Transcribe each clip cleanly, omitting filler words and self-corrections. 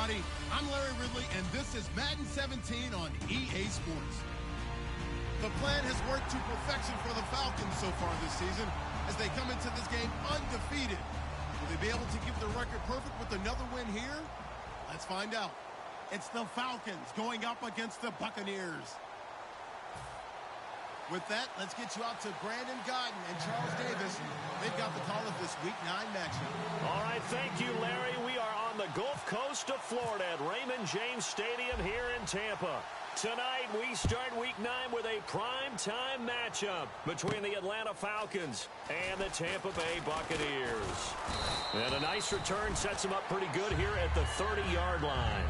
everybody. I'm Larry Ridley, and this is Madden 17 on EA Sports. The plan has worked to perfection for the Falcons so far this season as they come into this game undefeated. Will they be able to keep the record perfect with another win here? Let's find out. It's the Falcons going up against the Buccaneers. With that, let's get you out to Brandon Godden and Charles Davis. They've got the call of this Week 9 matchup. All right, thank you, Larry. We are on the Gulf Coast of Florida at Raymond James Stadium here in Tampa. Tonight, we start Week 9 with a prime-time matchup between the Atlanta Falcons and the Tampa Bay Buccaneers. And a nice return sets them up pretty good here at the 30-yard line.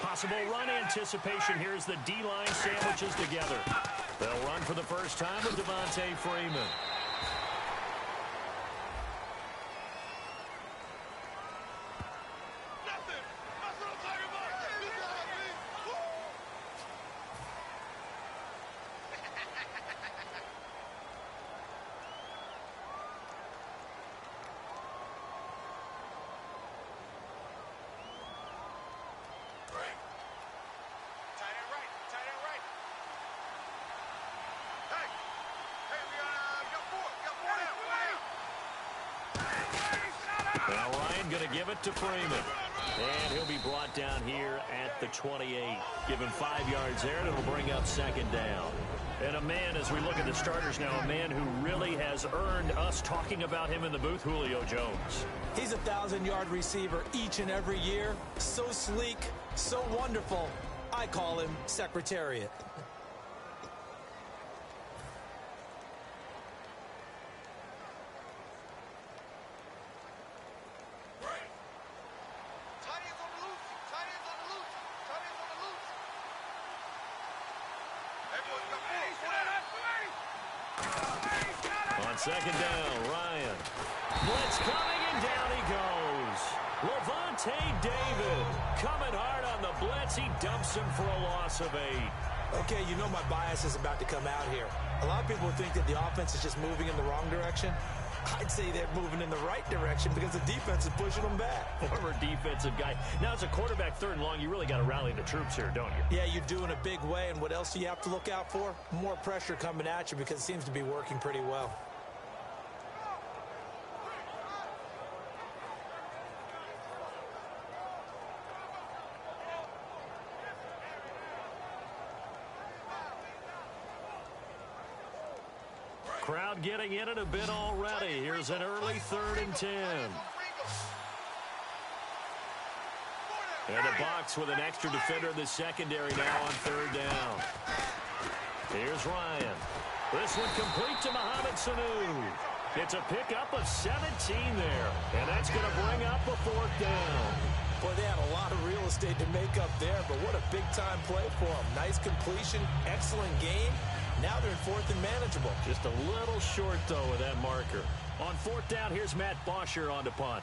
Possible run anticipation here as the D-line sandwiches together. They'll run for the first time with Devontae Freeman. Now Ryan going to give it to Freeman. And he'll be brought down here at the 28. Give him 5 yards there, and it'll bring up second down. And a man, as we look at the starters now, a man who really has earned us talking about him in the booth, Julio Jones. He's a 1,000-yard receiver each and every year. So sleek, so wonderful. I call him Secretariat. Second down, Ryan. Blitz coming, and down he goes. Lavonte David coming hard on the blitz. He dumps him for a loss of 8. Okay, you know my bias is about to come out here. A lot of people think that the offense is just moving in the wrong direction. I'd say they're moving in the right direction because the defense is pushing them back. Former defensive guy. Now, as a quarterback, 3rd and long, you really got to rally the troops here, don't you? Yeah, you do in a big way. And what else do you have to look out for? More pressure coming at you because it seems to be working pretty well. Crowd getting in it a bit already. Here's an early 3rd and 10. And a box with an extra defender in the secondary now on 3rd down. Here's Ryan. This one complete to Mohamed Sanu. It's a pickup of 17 there. And that's going to bring up a 4th down. Boy, they had a lot of real estate to make up there, but what a big-time play for them. Nice completion, excellent game. Now they're in 4th and manageable. Just a little short, though, with that marker. On 4th down, here's Matt Bosher on to punt.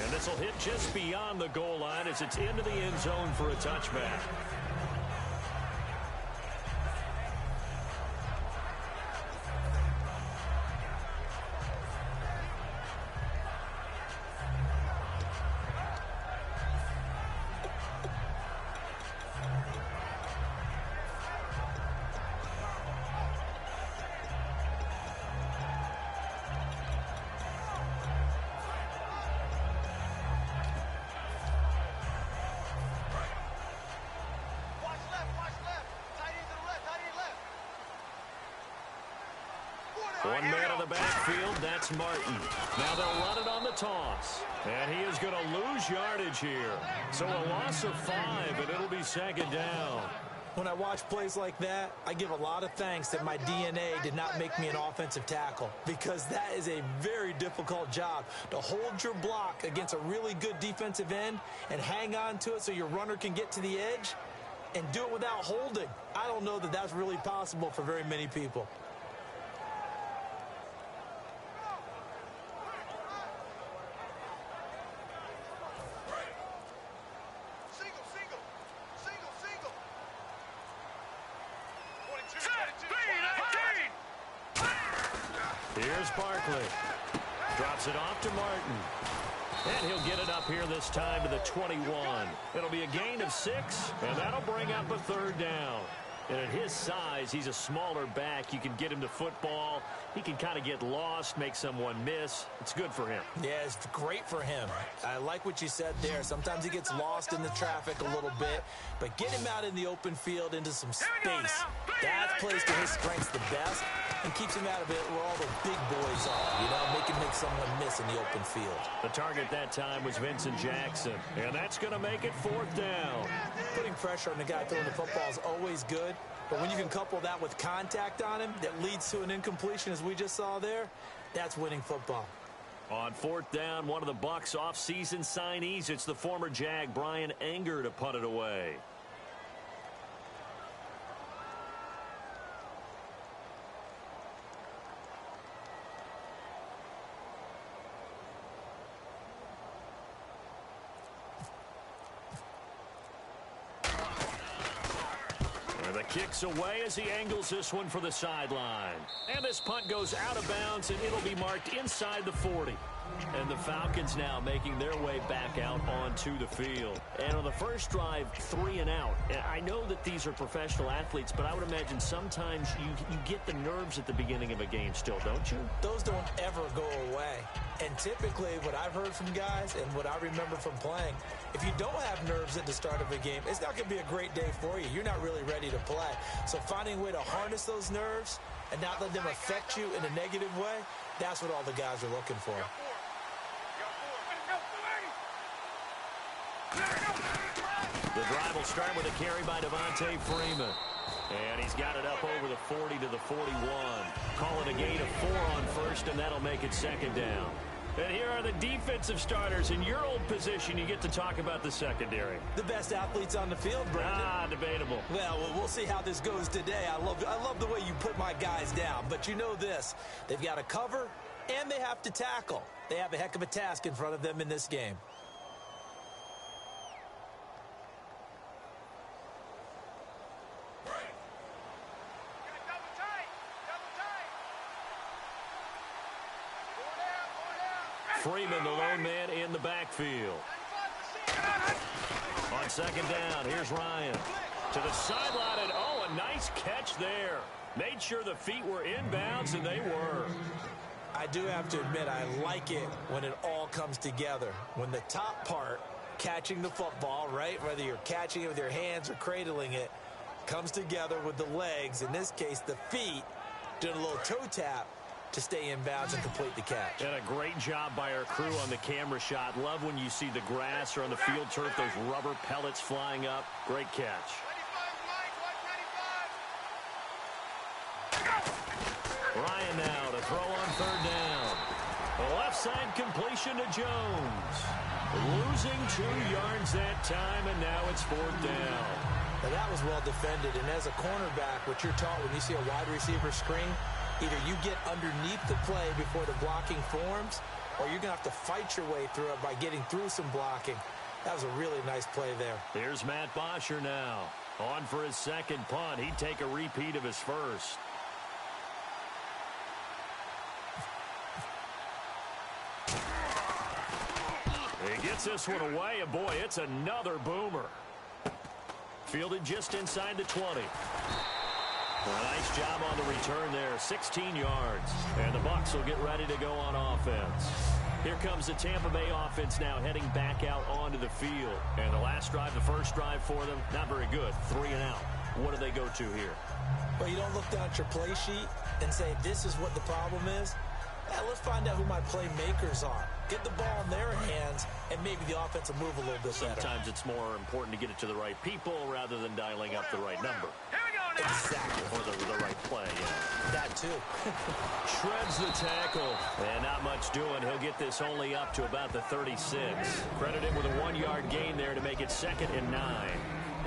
And this will hit just beyond the goal line as it's into the end zone for a touchback. One man in the backfield, that's Martin. Now they'll run it on the toss. And he is going to lose yardage here. So a loss of 5, and it'll be second down. When I watch plays like that, I give a lot of thanks that my DNA did not make me an offensive tackle, because that is a very difficult job, to hold your block against a really good defensive end and hang on to it so your runner can get to the edge and do it without holding. I don't know that that's really possible for very many people. Here's Barkley. Drops it off to Martin. And he'll get it up here this time to the 21. It'll be a gain of 6, and that'll bring up a third down. And at his size, he's a smaller back. You can get him to football. He can kind of get lost, make someone miss. It's good for him. Yeah, it's great for him. I like what you said there. Sometimes he gets lost in the traffic a little bit, but get him out in the open field into some space. That plays to his strengths the best and keeps him out of it where all the big boys are, you know, make someone miss in the open field. The target that time was Vincent Jackson, and that's going to make it 4th down. Putting pressure on the guy throwing the football is always good, but when you can couple that with contact on him that leads to an incompletion, as we just saw there, that's winning football. On 4th down, one of the Bucs off-season signees, it's the former Jag, Brian Anger, to punt it away. Kicks away as he angles this one for the sideline. And this punt goes out of bounds, and it'll be marked inside the 40. And the Falcons now making their way back out onto the field. And on the first drive, 3 and out. And I know that these are professional athletes, but I would imagine sometimes you get the nerves at the beginning of a game still, don't you? Those don't ever go away. And typically what I've heard from guys and what I remember from playing, if you don't have nerves at the start of a game, it's not going to be a great day for you. You're not really ready to play. So finding a way to harness those nerves and not let them affect you in a negative way, that's what all the guys are looking for. The drive will start with a carry by Devontae Freeman. And he's got it up over the 40 to the 41. Call it a gain of 4 on first, and that'll make it second down. And here are the defensive starters. In your old position, you get to talk about the secondary. The best athletes on the field, Brandon. Debatable. Well, we'll see how this goes today. I love the way you put my guys down. But you know this. They've got to cover, and they have to tackle. They have a heck of a task in front of them in this game. Freeman, the lone man in the backfield. On second down, here's Ryan. To the sideline, and a nice catch there. Made sure the feet were inbounds, and they were. I do have to admit, I like it when it all comes together. When the top part, catching the football, right, whether you're catching it with your hands or cradling it, comes together with the legs, in this case the feet, doing a little toe tap to stay in bounds and complete the catch. And a great job by our crew on the camera shot. Love when you see the grass or on the field turf, those rubber pellets flying up. Great catch. Ryan now to throw on third down. A left side completion to Jones. Losing 2 yards that time, and now it's 4th down. Now that was well defended, and as a cornerback, what you're taught when you see a wide receiver screen, either you get underneath the play before the blocking forms, or you're going to have to fight your way through it by getting through some blocking. That was a really nice play there. Here's Matt Bosher now. On for his second punt. He'd take a repeat of his first. He gets this one away, and boy, it's another boomer. Fielded just inside the 20. A nice job on the return there, 16 yards. And the Bucs will get ready to go on offense. Here comes the Tampa Bay offense now heading back out onto the field. And the last drive, the first drive for them, not very good, 3 and out. What do they go to here? Well, you don't look down at your play sheet. and say this is what the problem is? Yeah, let's find out who my playmakers are. Get the ball in their hands, and maybe the offense will move a little bit better. Sometimes it's more important to get it to the right people rather than dialing up the right number. Exactly. Or the right play, yeah. That too. Shreds the tackle. And not much doing. He'll get this only up to about the 36. Credit him with a 1-yard gain there to make it 2nd and 9.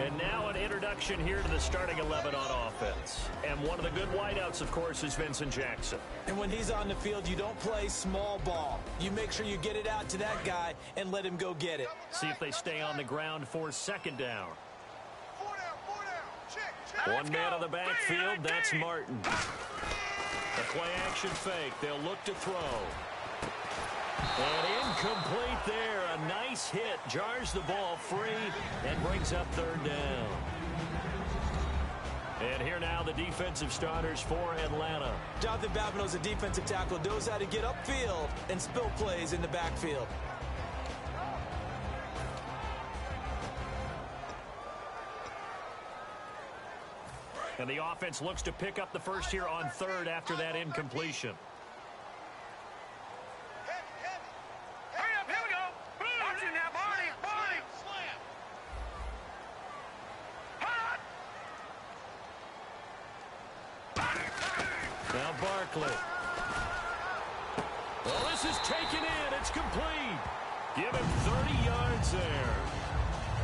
And now an introduction here to the starting 11 on offense. And one of the good wideouts, of course, is Vincent Jackson. And when he's on the field, you don't play small ball. You make sure you get it out to that guy and let him go get it. See if they stay on the ground for 2nd down. 1 man on the backfield, that's Martin. A play-action fake. They'll look to throw. And incomplete there. A nice hit. Jars the ball free and brings up 3rd down. And here now the defensive starters for Atlanta. Jonathan Babineau's a defensive tackle, knows how to get upfield and spill plays in the backfield. And the offense looks to pick up the first here on 3rd after that incompletion. Hurry up, here we go. Watch it now, Barney. Slam. Now Barkley. Well, this is taken in. It's complete. Give him 30 yards there.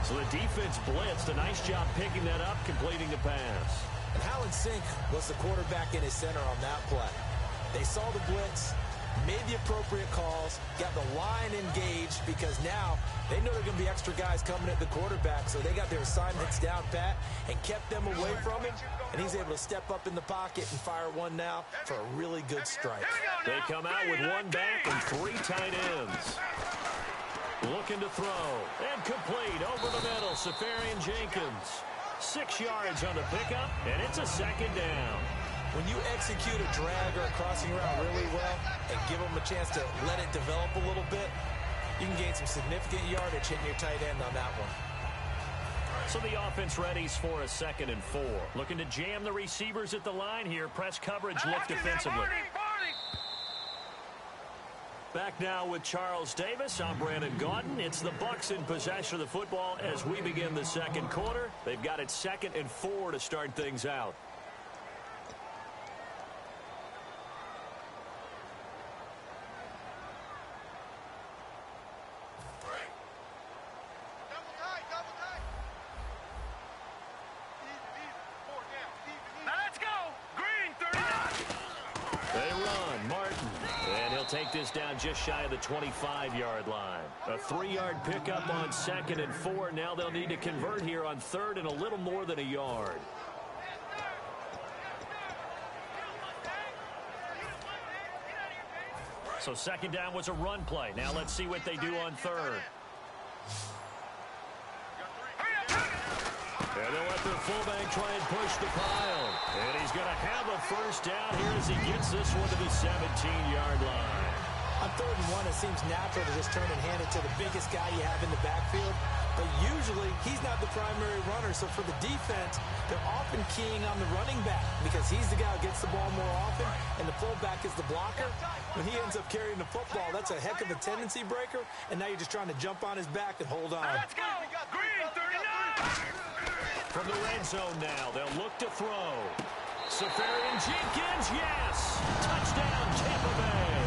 So the defense blitzed. A nice job picking that up, completing the pass. And how in sync was the quarterback in his center on that play? They saw the blitz, made the appropriate calls, got the line engaged because now they know there are going to be extra guys coming at the quarterback, so they got their assignments down pat and kept them away from him, and he's able to step up in the pocket and fire one now for a really good strike. They come out with 1 back and 3 tight ends. Looking to throw. And complete over the middle. Safarian Jenkins. 6 yards on the pickup, and it's a 2nd down. When you execute a drag or a crossing route really well and give them a chance to let it develop a little bit, you can gain some significant yardage hitting your tight end on that one. So the offense readies for a 2nd and 4. Looking to jam the receivers at the line here. Press coverage look defensively. Back now with Charles Davis. I'm Brandon Gaudin. It's the Bucs in possession of the football as we begin the 2nd quarter. They've got it 2nd and 4 to start things out. Take this down just shy of the 25-yard line. A 3-yard pickup on 2nd and 4. Now they'll need to convert here on 3rd and a little more than a yard. So 2nd down was a run play. Now let's see what they do on 3rd. And they'll let their fullback try and push the pile. And he's going to have a 1st down here as he gets this one to the 17-yard line. On 3rd and 1, it seems natural to just turn and hand it to the biggest guy you have in the backfield. But usually, he's not the primary runner. So for the defense, they're often keying on the running back because he's the guy who gets the ball more often, and the fullback is the blocker. When he ends up carrying the football, that's a heck of a tendency breaker, and now you're just trying to jump on his back and hold on. Let's go. Green 39. From the red zone now, they'll look to throw. Safarian Jenkins, yes! Touchdown, Tampa Bay.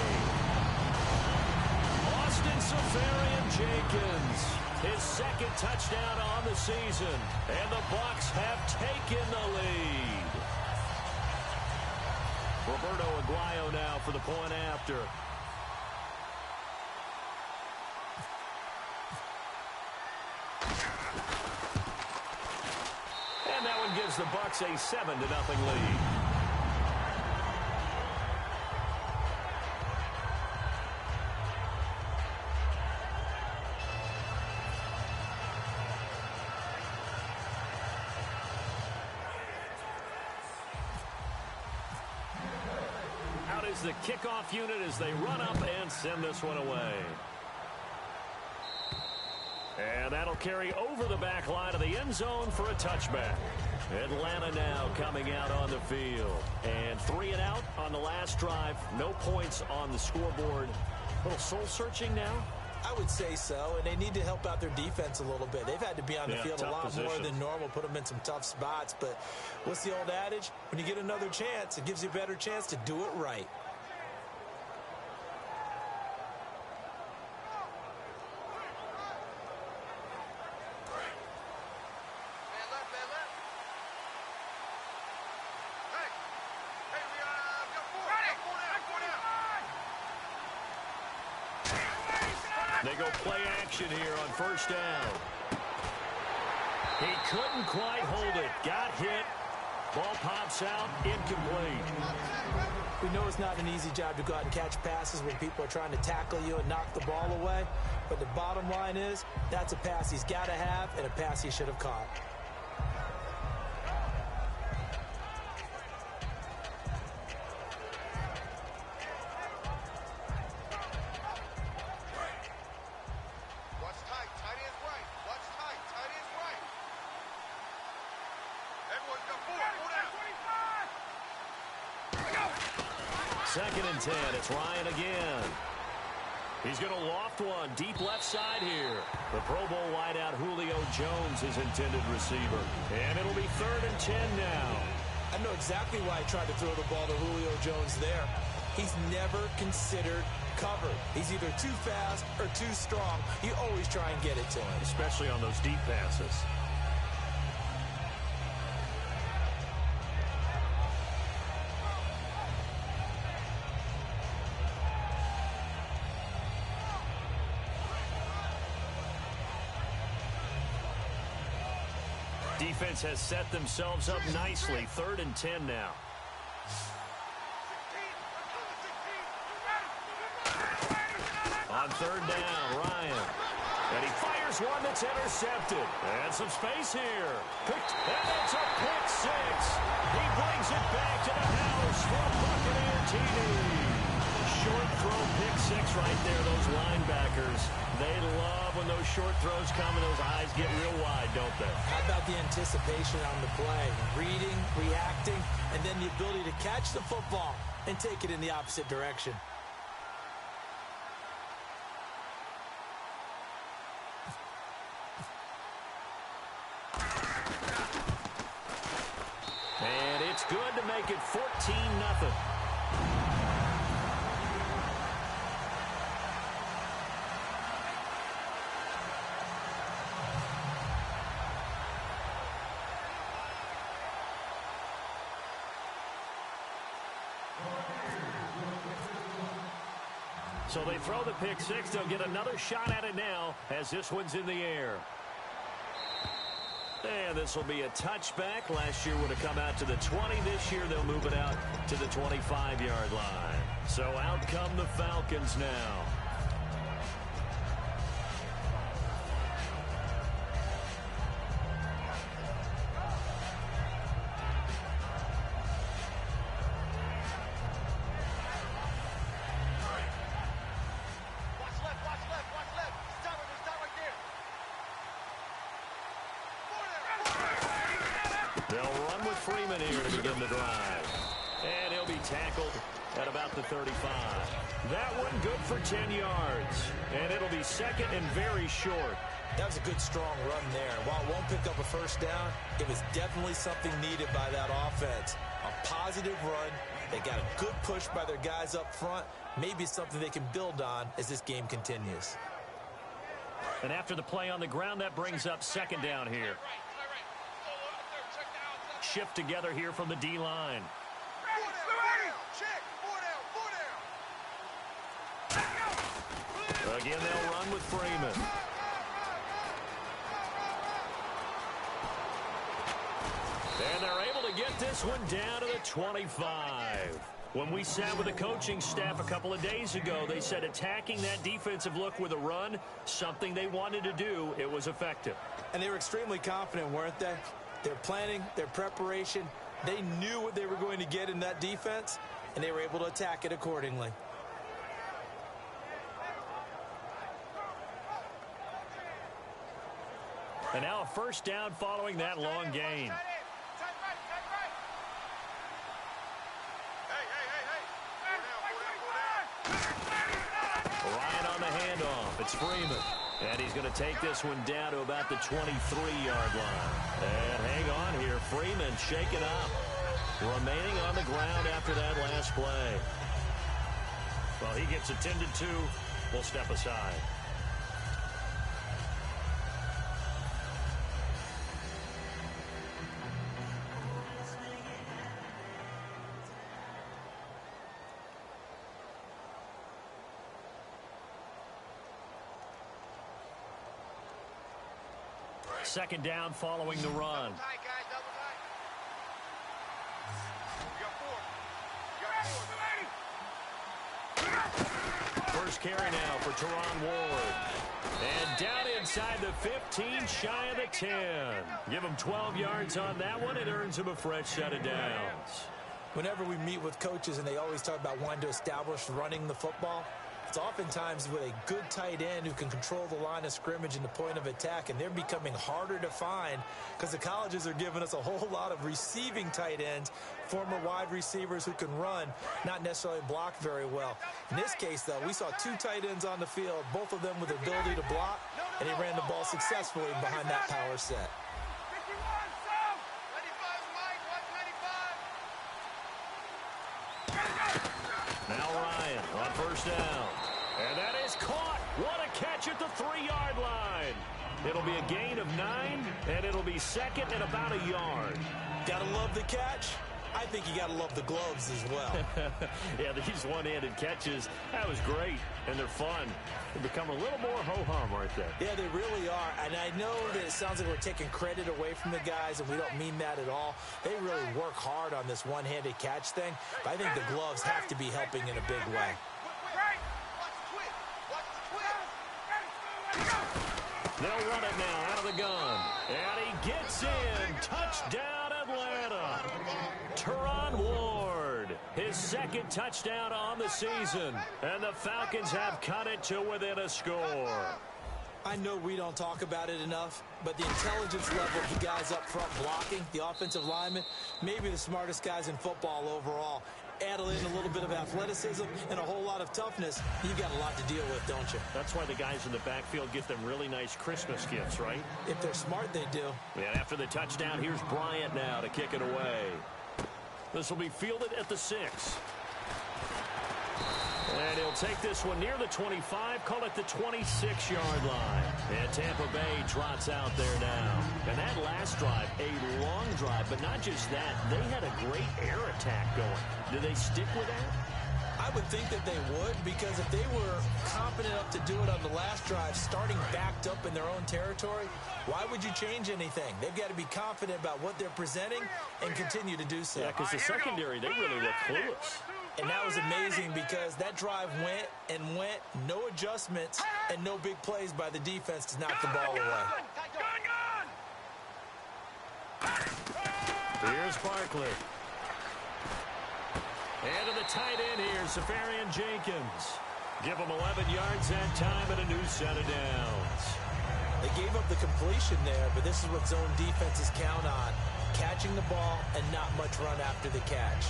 Austin Safarian Jenkins, his 2nd touchdown on the season. And the Bucs have taken the lead. Roberto Aguayo now for the point after. And that one gives the Bucs a 7-0 lead. Out is the kickoff unit as they run up and send this one away. And that'll carry over the back line of the end zone for a touchback. Atlanta now coming out on the field. And 3 and out on the last drive. No points on the scoreboard. A little soul-searching now? I would say so, and they need to help out their defense a little bit. They've had to be on the field a lot more than normal, put them in some tough spots. But what's the old adage? When you get another chance, it gives you a better chance to do it right. They go play action here on first down. He couldn't quite hold it. Got hit. Ball pops out. Incomplete. We know it's not an easy job to go out and catch passes when people are trying to tackle you and knock the ball away. But the bottom line is, that's a pass he's got to have and a pass he should have caught. Second and 10. It's Ryan again. He's going to loft one deep left side here. The Pro Bowl wideout Julio Jones is intended receiver. And it'll be 3rd and 10 now. I know exactly why he tried to throw the ball to Julio Jones there. He's never considered covered. He's either too fast or too strong. You always try and get it to him. Especially on those deep passes. Defense has set themselves up nicely. 3rd and 10 now. On 3rd down, Ryan. And he fires one that's intercepted. And some space here. Picked, and it's a pick 6. He brings it back to the house for a Buccaneer TD. Short throw pick 6 right there, those linebackers. They love when those short throws come and those eyes get real wide, don't they? How about the anticipation on the play? Reading, reacting, and then the ability to catch the football and take it in the opposite direction. And it's good to make it 14-0. So they throw the pick 6. They'll get another shot at it now as this one's in the air. And this will be a touchback. Last year would have come out to the 20. This year they'll move it out to the 25-yard line. So out come the Falcons now. They'll run with Freeman here to begin the drive. And he'll be tackled at about the 35. That one good for 10 yards. And it'll be 2nd and very short. That was a good, strong run there. While it won't pick up a first down, it was definitely something needed by that offense. A positive run. They got a good push by their guys up front. Maybe something they can build on as this game continues. And after the play on the ground, that brings up 2nd down here. Shift together here from the D-line. Again, they'll run with Freeman. And they're able to get this one down to the 25. When we sat with the coaching staff a couple of days ago, they said attacking that defensive look with a run, something they wanted to do, it was effective. And they were extremely confident, weren't they? Their planning, their preparation, they knew what they were going to get in that defense, and they were able to attack it accordingly. And now a first down following that long gain. Right on the handoff. It's Freeman. And he's going to take this one down to about the 23-yard line. And hang on here. Freeman shaken up. Remaining on the ground after that last play. Well, he gets attended to. We'll step aside. Second down following the run. First carry now for Teron Ward. And down inside the 15, shy of the 10. Give him 12 yards on that one. It earns him a fresh set of downs. Whenever we meet with coaches and they always talk about wanting to establish running the football, it's oftentimes with a good tight end who can control the line of scrimmage and the point of attack, and they're becoming harder to find because the colleges are giving us a whole lot of receiving tight ends, former wide receivers who can run, not necessarily block very well. In this case, though, we saw two tight ends on the field, both of them with the ability to block, and he ran the ball successfully behind that power set. Now Ryan on first down. And that is caught. What a catch at the 3-yard line. It'll be a gain of 9, and it'll be second and about a yard. Gotta love the catch. I think you gotta love the gloves as well. Yeah, these one-handed catches, that was great, and they're fun. They become a little more ho-hum, aren't they? Yeah, they really are, and I know that it sounds like we're taking credit away from the guys, and we don't mean that at all. They really work hard on this one-handed catch thing, but I think the gloves have to be helping in a big way. They'll run it now out of the gun, and he gets in. Touchdown, Atlanta. Teron Ward, his second touchdown on the season, and the Falcons have cut it to within a score. I know we don't talk about it enough, but the intelligence level of the guys up front blocking, the offensive linemen, maybe the smartest guys in football overall. Add in a little bit of athleticism and a whole lot of toughness, you got a lot to deal with, don't you? That's why the guys in the backfield get them really nice Christmas gifts, right? If they're smart, they do. And after the touchdown, here's Bryant now to kick it away. This will be fielded at the 6. And he'll take this one near the 25, call it the 26-yard line. And Tampa Bay trots out there now. And that last drive, a long drive, but not just that, they had a great air attack going. Do they stick with that? I would think that they would, because if they were confident enough to do it on the last drive, starting backed up in their own territory, why would you change anything? They've got to be confident about what they're presenting and continue to do so. Yeah, because the secondary, they really look clueless. And that was amazing because that drive went and went, no adjustments, and no big plays by the defense to knock the ball away. Here's Barkley. And to the tight end here, Safarian Jenkins. Give him 11 yards that time and a new set of downs. They gave up the completion there, but this is what zone defenses count on, catching the ball and not much run after the catch.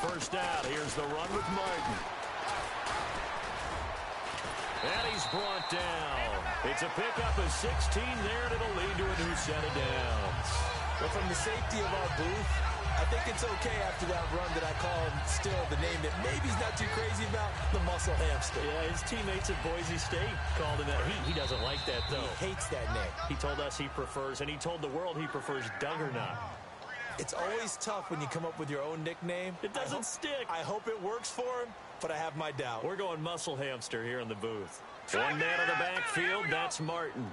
First out, here's the run with Martin. And he's brought down. It's a pickup of 16 there, and it'll lead to a new set of downs. Well, from the safety of our booth, I think it's okay after that run that I call him still the name that maybe he's not too crazy about, the muscle hamster. Yeah, his teammates at Boise State called him that. He doesn't like that, though. He hates that name. He told us he prefers, and he told the world he prefers Duggernaut. It's always tough when you come up with your own nickname. It doesn't stick. I hope it works for him, but I have my doubt. We're going muscle hamster here in the booth. One man in the backfield, that's Martin.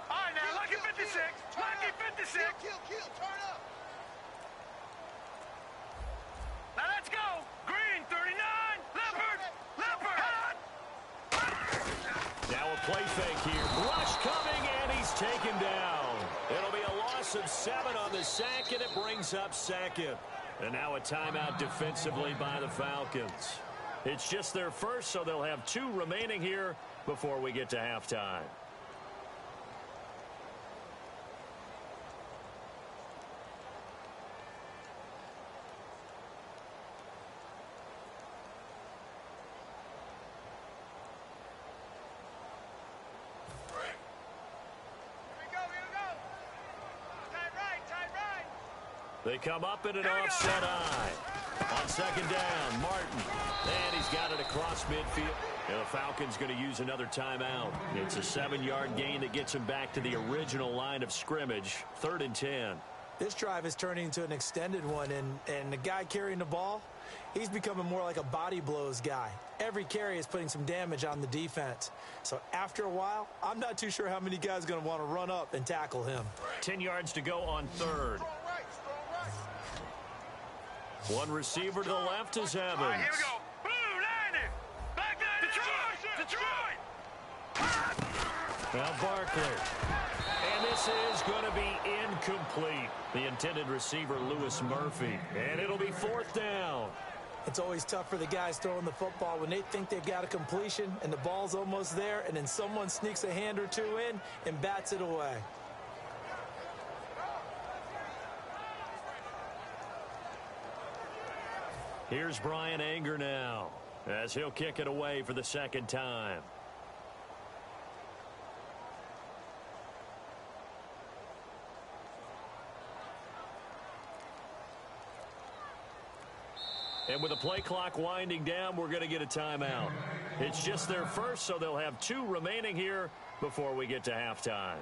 All right, now, lucky 56. Lucky 56. Kill, turn up. Now, let's go. Green, 39. Leopard. Now a play fake here. Rush coming, and And he's taken down. It'll be a loss of 7 on the sack, and it brings up second. And now a timeout defensively by the Falcons. It's just their first, so they'll have 2 remaining here before we get to halftime. They come up in an offset eye. On second down, Martin. And he's got it across midfield. And the Falcons going to use another timeout. It's a 7-yard gain that gets him back to the original line of scrimmage. 3rd and 10. This drive is turning into an extended one, and the guy carrying the ball, he's becoming more like a body blows guy. Every carry is putting some damage on the defense. So after a while, I'm not too sure how many guys are going to want to run up and tackle him. 10 yards to go on 3rd. One receiver to the left is Evans. All right, here we go. Blue, 90. Back there. Detroit. Now Barkley. And this is going to be incomplete. The intended receiver, Lewis Murphy. And it'll be 4th down. It's always tough for the guys throwing the football when they think they've got a completion and the ball's almost there, and then someone sneaks a hand or 2 in and bats it away. Here's Brian Anger now, as he'll kick it away for the 2nd time. And with the play clock winding down, we're going to get a timeout. It's just their first, so they'll have 2 remaining here before we get to halftime.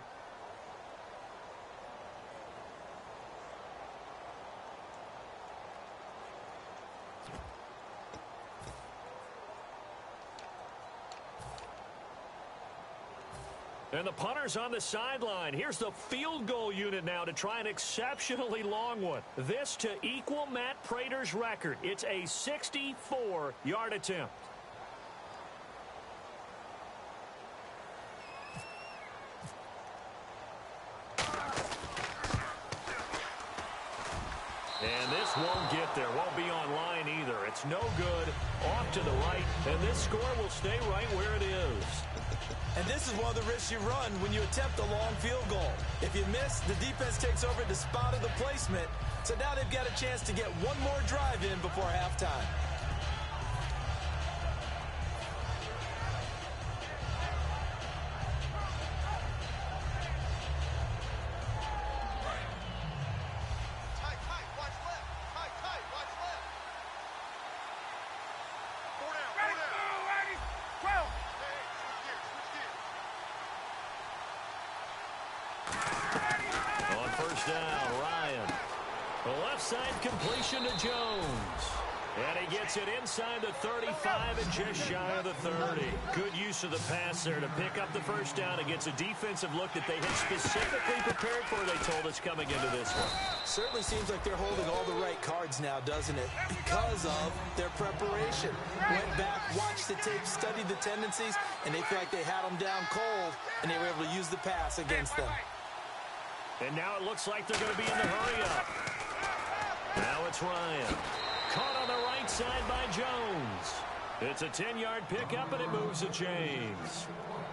And the punter's on the sideline. Here's the field goal unit now to try an exceptionally long one. This to equal Matt Prater's record. It's a 64-yard attempt. And this won't get there. Won't be on line either. It's no good. Off to the right. And this score will stay right where it is. And this is one of the risks you run when you attempt a long field goal. If you miss, the defense takes over the spot of the placement. So now they've got a chance to get one more drive in before halftime. Completion to Jones. And he gets it inside the 35 and just shy of the 30. Good use of the pass there to pick up the first down against a defensive look that they had specifically prepared for, they told us, coming into this one. Certainly seems like they're holding all the right cards now, doesn't it? Because of their preparation. Went back, watched the tape, studied the tendencies, and they feel like they had them down cold, and they were able to use the pass against them. And now it looks like they're going to be in the hurry-up. Now it's Ryan. Caught on the right side by Jones. It's a 10-yard pickup, and it moves the chains.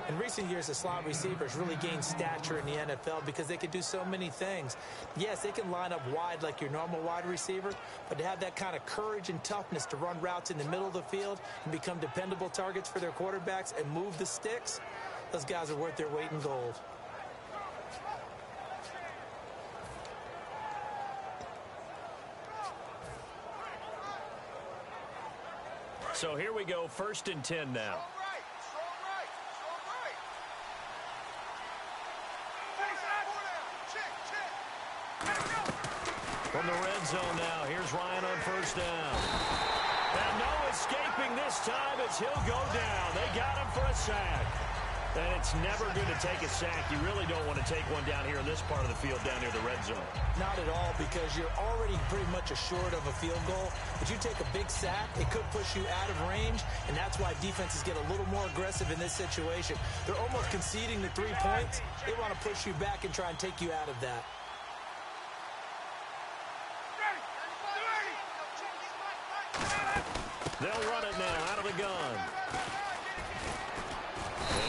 In recent years, the slot receivers really gained stature in the NFL because they can do so many things. Yes, they can line up wide like your normal wide receiver, but to have that kind of courage and toughness to run routes in the middle of the field and become dependable targets for their quarterbacks and move the sticks, those guys are worth their weight in gold. So here we go, 1st and 10 now. From the red zone now, here's Ryan on 1st down. And no escaping this time as he'll go down. They got him for a sack. And it's never good to take a sack. You really don't want to take one down here in this part of the field, down near the red zone. Not at all, because you're already pretty much assured of a field goal. But you take a big sack, it could push you out of range, and that's why defenses get a little more aggressive in this situation. They're almost conceding the 3 points. They want to push you back and try and take you out of that. They'll run it now out of the gun.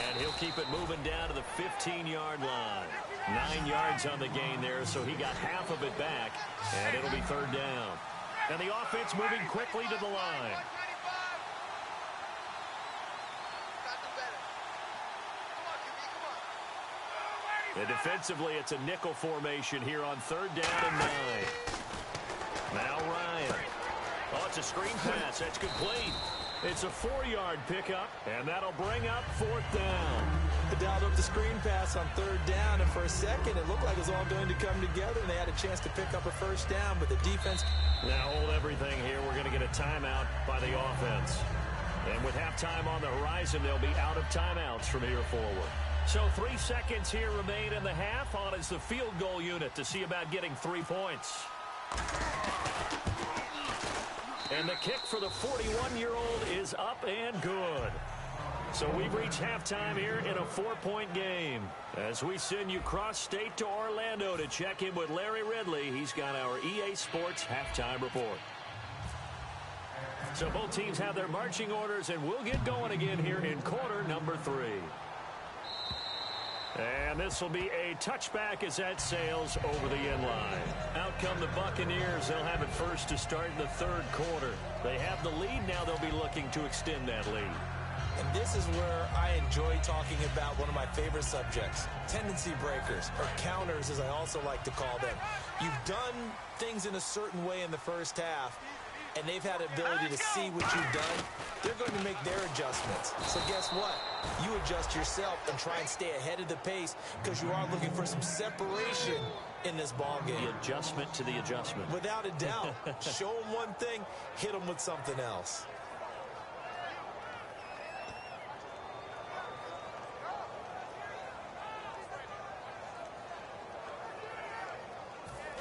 And he'll keep it moving down to the 15-yard line. 9 yards on the gain there, so he got half of it back, and it'll be third down. And the offense moving quickly to the line. And defensively, it's a nickel formation here on third down and 9. Now Ryan. Oh, it's a screen pass. That's complete. It's a 4-yard pickup, and that'll bring up fourth down. They dialed up the screen pass on third down, and for a second, it looked like it was all going to come together, and they had a chance to pick up a first down, but the defense... Now hold everything here. We're going to get a timeout by the offense. And with halftime on the horizon, they'll be out of timeouts from here forward. So 3 seconds here remain in the half. On is the field goal unit to see about getting 3 points. And the kick for the 41-year-old is up and good. So we've reached halftime here in a 4-point game. As we send you cross-state to Orlando to check in with Larry Ridley, he's got our EA Sports halftime report. So both teams have their marching orders, and we'll get going again here in quarter number 3. And this will be a touchback as that sails over the end line. Out come the Buccaneers. They'll have it first to start in the third quarter. They have the lead. Now they'll be looking to extend that lead. And this is where I enjoy talking about one of my favorite subjects, tendency breakers, or counters as I also like to call them. You've done things in a certain way in the first half, and they've had the ability to see what you've done. They're going to make their adjustments. So guess what? You adjust yourself and try and stay ahead of the pace because you are looking for some separation in this ball game. The adjustment to the adjustment. Without a doubt. Show them one thing, hit them with something else.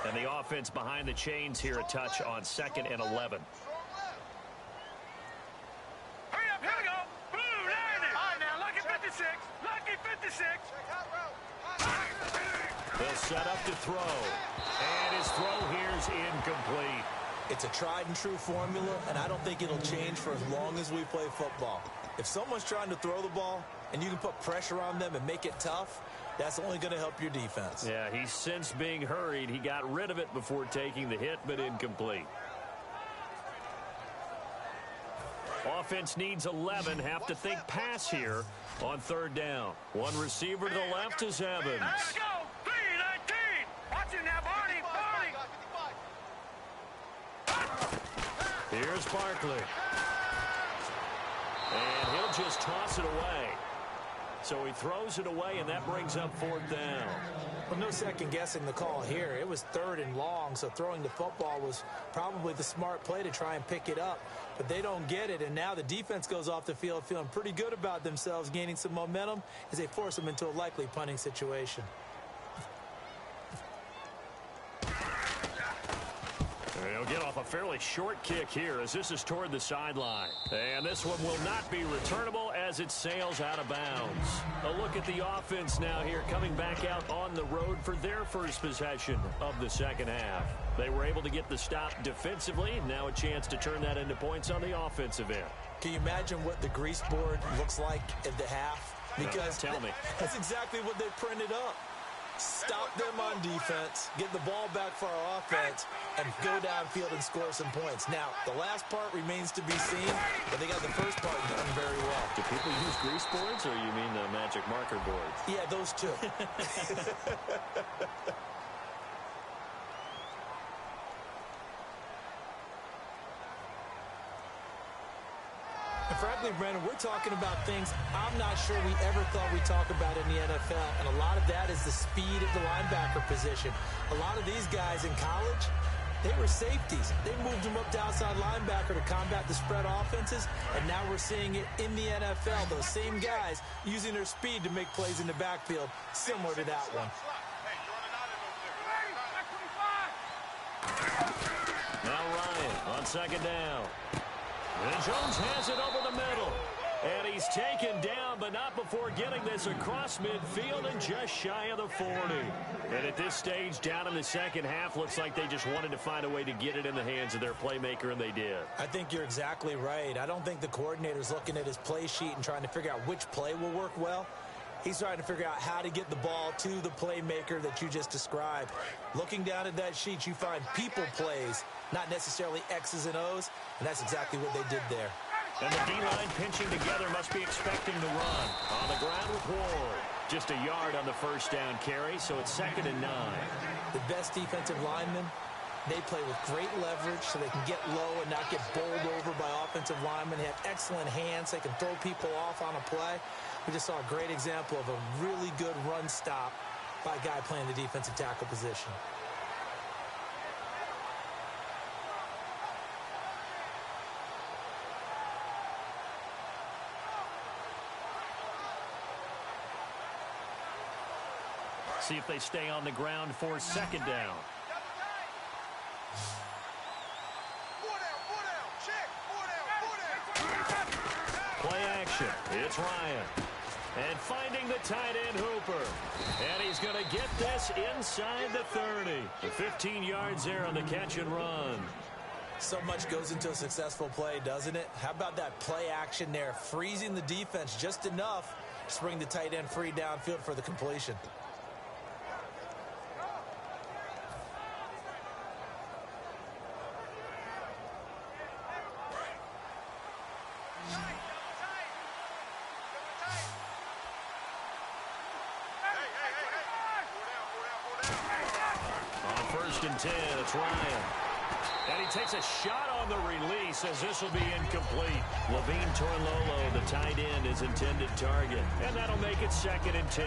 And the offense behind the chains here, a touch on 2nd and 11. Hurry up, here we go. Blue, there it is. All right, now, lucky 56. Lucky 56. They'll set up to throw. And his throw here's incomplete. It's a tried and true formula, and I don't think it'll change for as long as we play football. If someone's trying to throw the ball and you can put pressure on them and make it tough, that's only going to help your defense. Yeah, he's since being hurried. He got rid of it before taking the hit, but incomplete. Offense needs 11. Have to think pass here on third down. One receiver to the left is Evans. Let's go. 319. Watch it now, Barney. Here's Barkley. And he'll just toss it away. So he throws it away, and that brings up fourth down. Well, no second guessing the call here. It was third and long, so throwing the football was probably the smart play to try and pick it up. But they don't get it, and now the defense goes off the field feeling pretty good about themselves, gaining some momentum as they force them into a likely punting situation. He'll get off a fairly short kick here as this is toward the sideline. And this one will not be returnable as it sails out of bounds. A look at the offense now here coming back out on the road for their first possession of the second half. They were able to get the stop defensively. Now a chance to turn that into points on the offensive end. Can you imagine what the grease board looks like at the half? Because tell me. That's exactly what they printed up. Stop them on defense, get the ball back for our offense, and go downfield and score some points. Now, the last part remains to be seen, but they got the first part done very well. Do people use grease boards, or you mean the magic marker boards? Yeah, those two. And frankly, Brandon, we're talking about things I'm not sure we ever thought we'd talk about in the NFL. And a lot of that is the speed of the linebacker position. A lot of these guys in college, They were safeties. They moved them up to outside linebacker to combat the spread offenses, and now we're seeing it in the NFL. Those same guys using their speed to make plays in the backfield, similar to that one. Now Ryan on second down. And Jones has it over the middle. And he's taken down, but not before getting this across midfield and just shy of the 40. And at this stage, down in the second half, looks like they just wanted to find a way to get it in the hands of their playmaker, and they did. I think you're exactly right. I don't think the coordinator's looking at his play sheet and trying to figure out which play will work well. He's trying to figure out how to get the ball to the playmaker that you just described. Looking down at that sheet, you find people plays, not necessarily X's and O's, and that's exactly what they did there. And the D-line pinching together must be expecting the run. On the ground with Ward. Just a yard on the first down carry, so it's 2nd and 9. The best defensive linemen, they play with great leverage so they can get low and not get bowled over by offensive linemen. They have excellent hands. They can throw people off on a play. We just saw a great example of a really good run stop by a guy playing the defensive tackle position. See if they stay on the ground for 2nd down. Play action. It's Ryan. And finding the tight end Hooper. And he's going to get this inside the 30. The 15 yards there on the catch and run. So much goes into a successful play, doesn't it? How about that play action there? Freezing the defense just enough to bring the tight end free downfield for the completion. On 1st and 10, it's Ryan. And he takes a shot on the release as this will be incomplete. Levine Toilolo, the tight end, is intended target. And that'll make it 2nd and 10.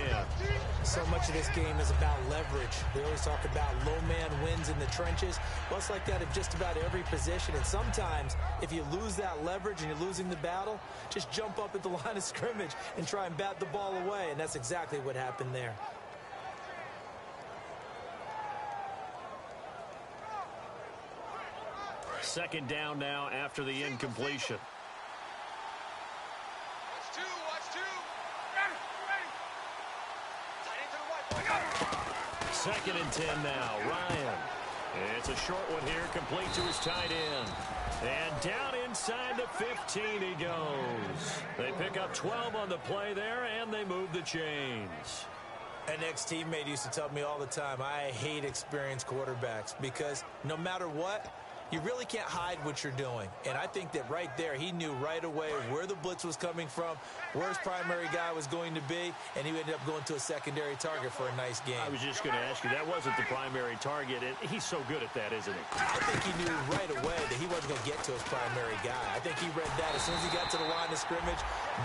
So much of this game is about leverage. They always talk about low man wins in the trenches. Well, it's like that in just about every position. And sometimes, if you lose that leverage and you're losing the battle, just jump up at the line of scrimmage and try and bat the ball away. And that's exactly what happened there. Second down now after the incompletion. Second and 10 now. Ryan. It's a short one here, complete to his tight end. And down inside the 15 he goes. They pick up 12 on the play there, and they move the chains. An ex-teammate used to tell me all the time, I hate experienced quarterbacks because no matter what, you really can't hide what you're doing. And I think that right there, he knew right away where the blitz was coming from, where his primary guy was going to be, and he ended up going to a secondary target for a nice game. I was just going to ask you, that wasn't the primary target, and he's so good at that, isn't he? I think he knew right away that he wasn't going to get to his primary guy. I think he read that as soon as he got to the line of scrimmage,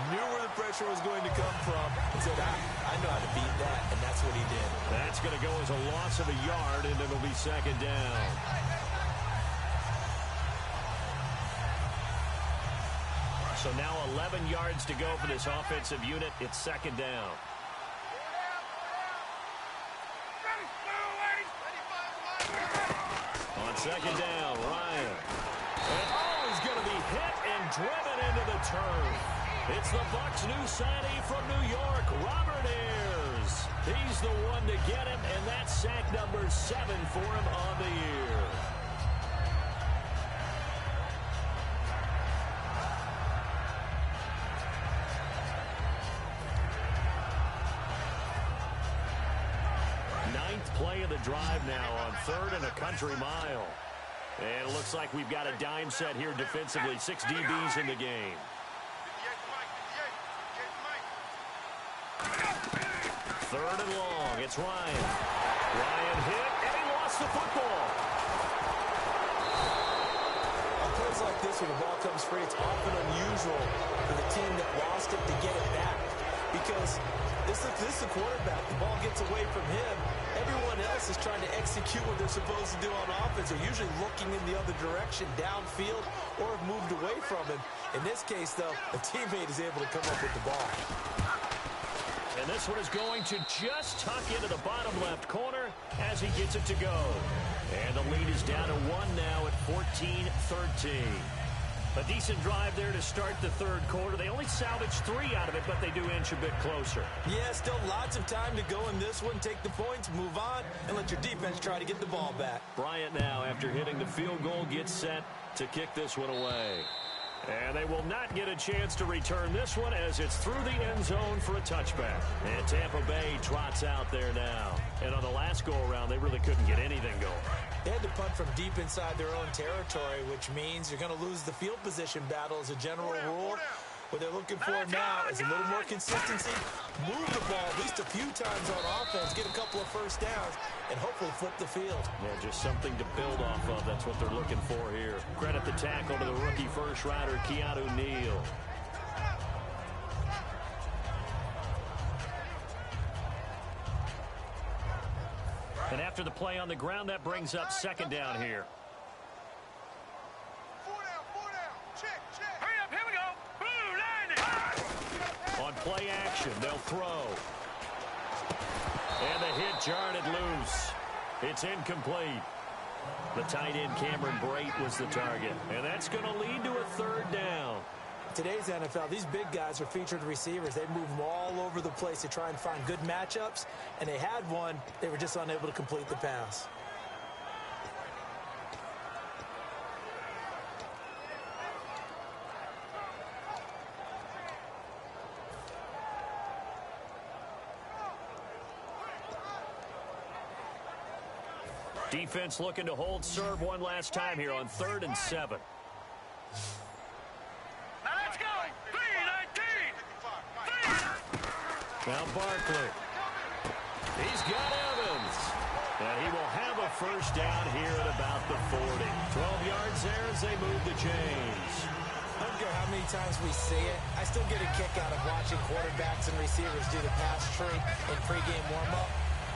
knew where the pressure was going to come from, and said, I know how to beat that, and that's what he did. That's going to go as a loss of a yard, and it'll be 2nd down. So now 11 yards to go for this offensive unit. It's 2nd down. On 2nd down, Ryan. And he's going to be hit and driven into the turf. It's the Bucs' new signee from New York, Robert Ayers. He's the one to get him, and that's sack number 7 for him on the year. Play of the drive now on 3rd and a country mile. And it looks like we've got a dime set here defensively. 6 DBs in the game. 3rd and long. It's Ryan. Ryan hit, and he lost the football. On plays like this where the ball comes free, it's often unusual for the team that lost it to get it back. Because This is the quarterback. The ball gets away from him. Everyone else is trying to execute what they're supposed to do on offense. They're usually looking in the other direction, downfield, or have moved away from him. In this case, though, a teammate is able to come up with the ball. And this one is going to just tuck into the bottom left corner as he gets it to go. And the lead is down to 1 now at 14-13. A decent drive there to start the third quarter. They only salvaged 3 out of it, but they do inch a bit closer. Yeah, still lots of time to go in this one. Take the points, move on, and let your defense try to get the ball back. Bryant now, after hitting the field goal, gets set to kick this one away. And they will not get a chance to return this one as it's through the end zone for a touchback. And Tampa Bay trots out there now. And on the last go-around, they really couldn't get anything going. They had to punt from deep inside their own territory, which means you're going to lose the field position battle as a general rule. What they're looking for now is a little more consistency, move the ball at least a few times on offense, get a couple of first downs, and hopefully flip the field. Yeah, just something to build off of. That's what they're looking for here. Credit the tackle to the rookie first rider, Keanu Neal. And after the play on the ground, that brings up second down here. On play action, they'll throw. And the hit jarred it loose. It's incomplete. The tight end, Cameron Brate, was the target. And that's going to lead to a third down. Today's NFL, these big guys are featured receivers. They move them all over the place to try and find good matchups. And they had one. They were just unable to complete the pass. Defense looking to hold serve one last time here on 3rd and 7. Now let's go. 3-19. Now Barkley. He's got Evans. And he will have a first down here at about the 40. 12 yards there as they move the chains. I don't care how many times we see it. I still get a kick out of watching quarterbacks and receivers do the pass tree in pregame warm-up.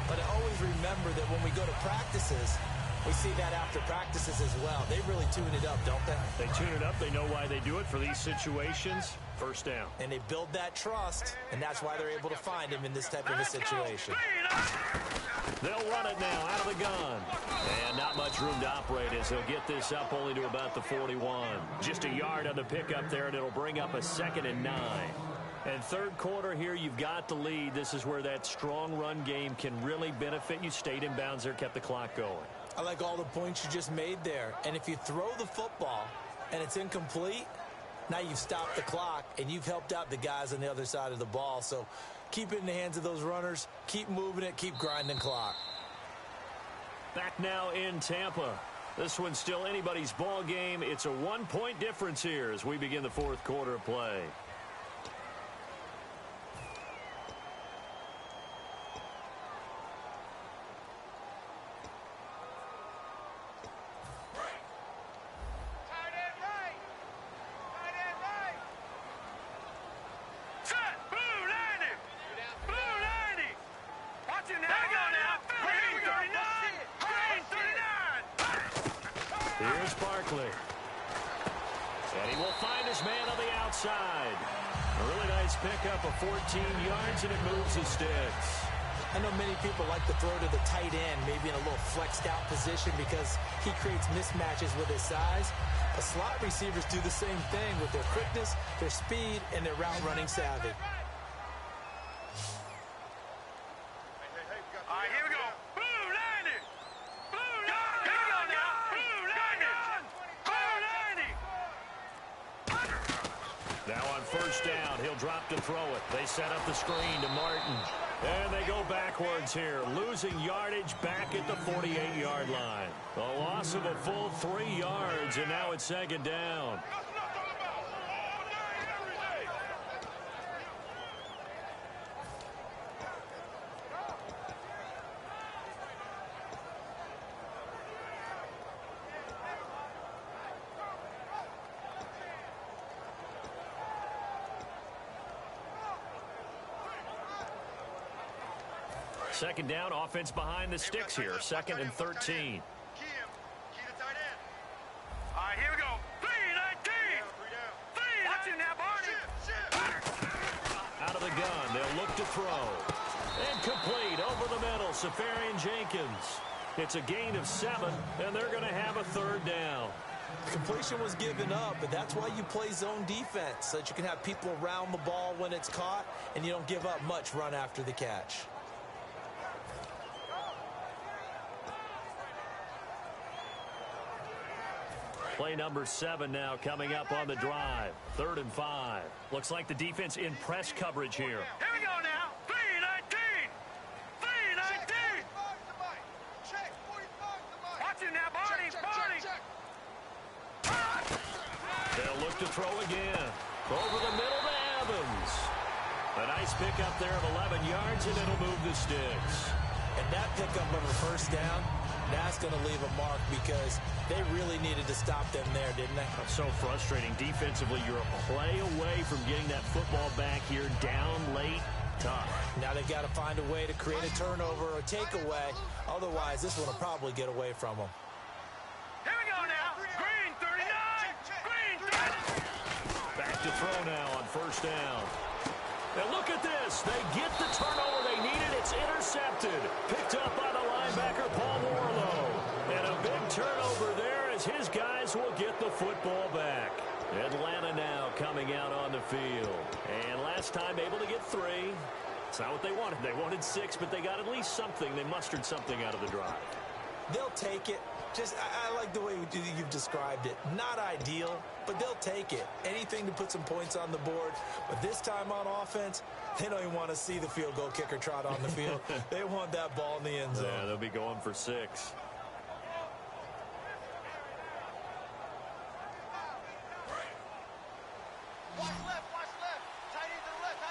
But I always remember that when we go to practices, we see that after practices as well. They really tune it up, don't they? They tune it up. They know why they do it for these situations. First down. And they build that trust, and that's why they're able to find him in this type of a situation. They'll run it now out of the gun. And not much room to operate as they'll get this up only to about the 41. Just a yard on the pickup there, and it'll bring up a 2nd and 9. And third quarter here, you've got the lead. This is where that strong run game can really benefit you. Stayed in bounds there, kept the clock going. I like all the points you just made there. And if you throw the football and it's incomplete, now you've stopped the clock and you've helped out the guys on the other side of the ball. So keep it in the hands of those runners. Keep moving it. Keep grinding clock. Back now in Tampa. This one's still anybody's ball game. It's a 1-point difference here as we begin the fourth quarter of play. Here's Barkley. And he will find his man on the outside. A really nice pickup of 14 yards, and it moves the sticks. I know many people like to throw to the tight end, maybe in a little flexed out position because he creates mismatches with his size. The slot receivers do the same thing with their quickness, their speed, and their route running savvy. First down, he'll drop to throw it. They set up the screen to Martin. And they go backwards here, losing yardage back at the 48-yard line. A loss of a full 3 yards, and now it's 2nd down. Second down, offense behind the sticks here. 2nd and 13. Key to tight end. All right, here we go. 3-19. Watch it now, Barney. Out of the gun, they'll look to throw. And complete over the middle, Safarian Jenkins. It's a gain of 7, and they're going to have a 3rd down. Completion was given up, but that's why you play zone defense, so that you can have people around the ball when it's caught, and you don't give up much run after the catch. Play number 7 now coming up on the drive. 3rd and 5. Looks like the defense in press coverage here. Here we go now. 3-19. 3-19. Watch it now, Barney. They'll look to throw again. Over the middle to Evans. A nice pickup there of 11 yards, and it'll move the sticks. And that pickup of a 1st down, that's going to leave a mark because they really needed to stop them there, didn't they? That's so frustrating. Defensively, you're a play away from getting that football back here down late. Tough. Now they've got to find a way to create a turnover or takeaway. Otherwise, this one will probably get away from them. Here we go now. Green 39. Green 30. Back to throw now on 1st down. And look at this. They get the turnover they needed. It's intercepted. Picked up by the linebacker, Paul Warlow. And a big turnover there as his guys will get the football back. Atlanta now coming out on the field. And last time able to get 3. It's not what they wanted. They wanted 6, but they got at least something. They mustered something out of the drive. They'll take it. I like the way you've described it. Not ideal, but they'll take it. Anything to put some points on the board. But this time on offense, they don't even want to see the field goal kicker trot on the field. They want that ball in the end zone. Yeah, they'll be going for 6. Watch left. Tight end to the left.